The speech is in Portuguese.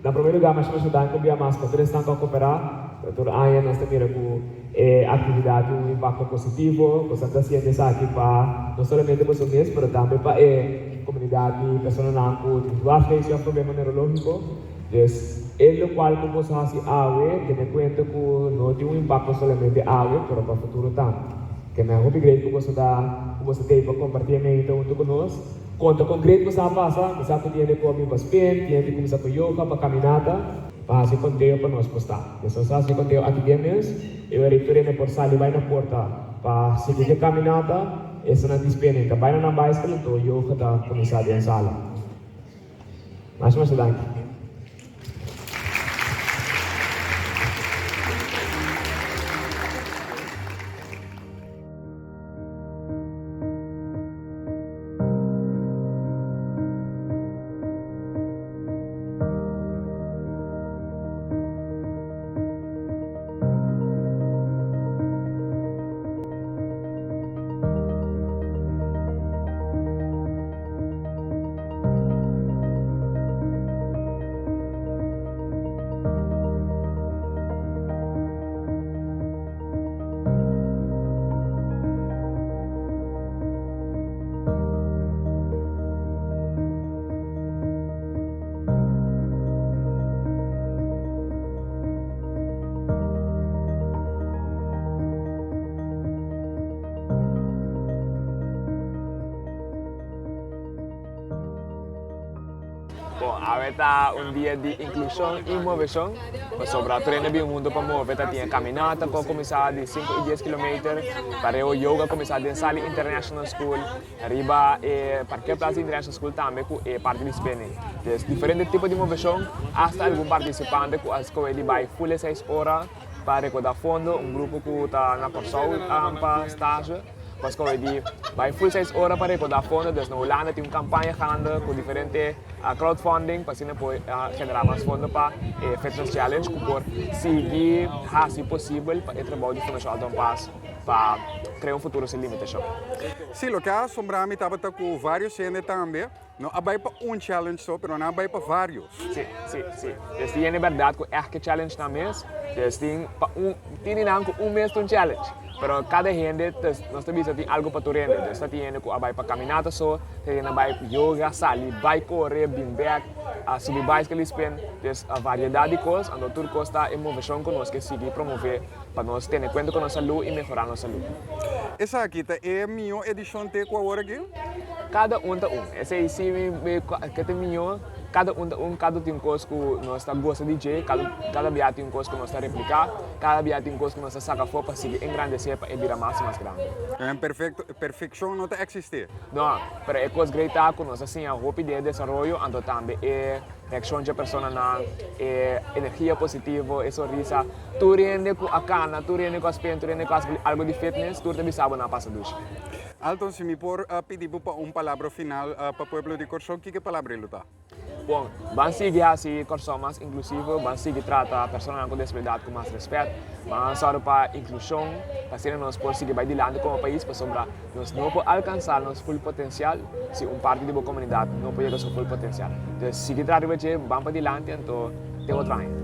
Na primeiro lugar, mas nós ajudamos com mais para estão a cooperar. Toda a área nós temos atividade um impacto positivo. Nós estamos fazendo aqui para não somente para os mesmos, mas também para a comunidade, pessoas que têm problema neurológico. Então, o qual como se faz água, tem conta que não tem impacto somente água, mas para o futuro também. Que me hope great como você tem para compartilhamento junto conosco. Conta com great você passa, você pode para mim para spin, tem como você para yoga, para caminhada, para fazer conteúdo para nós postar. Então, se você conteúdo aqui dentro, eu retorno por sair vai na porta para seguir a caminhada, essa não dispõe, que vai na bicycle, então yoga da começar a sala. Mais uma vez. Bom, ahorita um dia de inclusão e movição. Sobre a treino de mundo para mover, tinha caminhada com começar de 5 e 10 km, para o yoga começar de Sali International School, arriba Parque Plaza International School também com parte de spinning. Então, diferentes tipos de movição, hasta algum participante que a escola de vai full 6 horas para recordar fundo, grupo que está na Corsol para estágio. Mas como eu disse, vai full 6 horas para recordar fundo, então na Holanda tem uma campanha com diferentes crowdfunding para generar mais fundos para Fitness Challenge, que por seguir, se possível, para o trabalho de Fundação Alton Paz para criar futuro sem limitação. Sim, o que a sombra me estava com vários cenas também, não vai para challenge só, mas não vai para vários. Sim. Então, é verdade que é que challenge também, então tem mês de challenge. Pero cada gente, nós temos algo para tu render. Então, tem que vai para caminhada só, tem que vai para yoga, sair, vai correr, bem back, subir bicycle spin. Então, a variedade de coisas, a tudo costa em movição que nós que seguir promover para nós ter em conta com nossa saúde e melhorar nossa saúde. Essa aqui é a minha edição de qual hora aqui? Cada um tem um. Essa aí sim que tem minha. Cada tem coisa que nós gosta de DJ, cada dia tem coisa que nós replicar, cada dia tem coisa que nós saca fora para seguir engrandecer para virar mais grande. Perfeição não existe? Não, mas é coisa grande que nós assim a roupa de desenvolvimento, então também é reação de pessoa na energia positiva, é sorriso, tu rende com a cana, tu rende com as pernas, tu rende com algo de fitness, tu também sabe na passa ducha. Alton, se me por pedir para palavra final para o povo de Corsol, que palavra ele está? Bom, vamos seguir assim Corsol mais inclusivo, vamos seguir tratar pessoas com disabilidade com mais respeito, vamos só para inclusão, para ser nós por seguir vai adiante como país, para sobrar nós não podemos alcançar nosso full potencial se parte da comunidade não pode chegar ao full potencial. Então, seguir tratar vamos para adiante, então, tem outra ainda.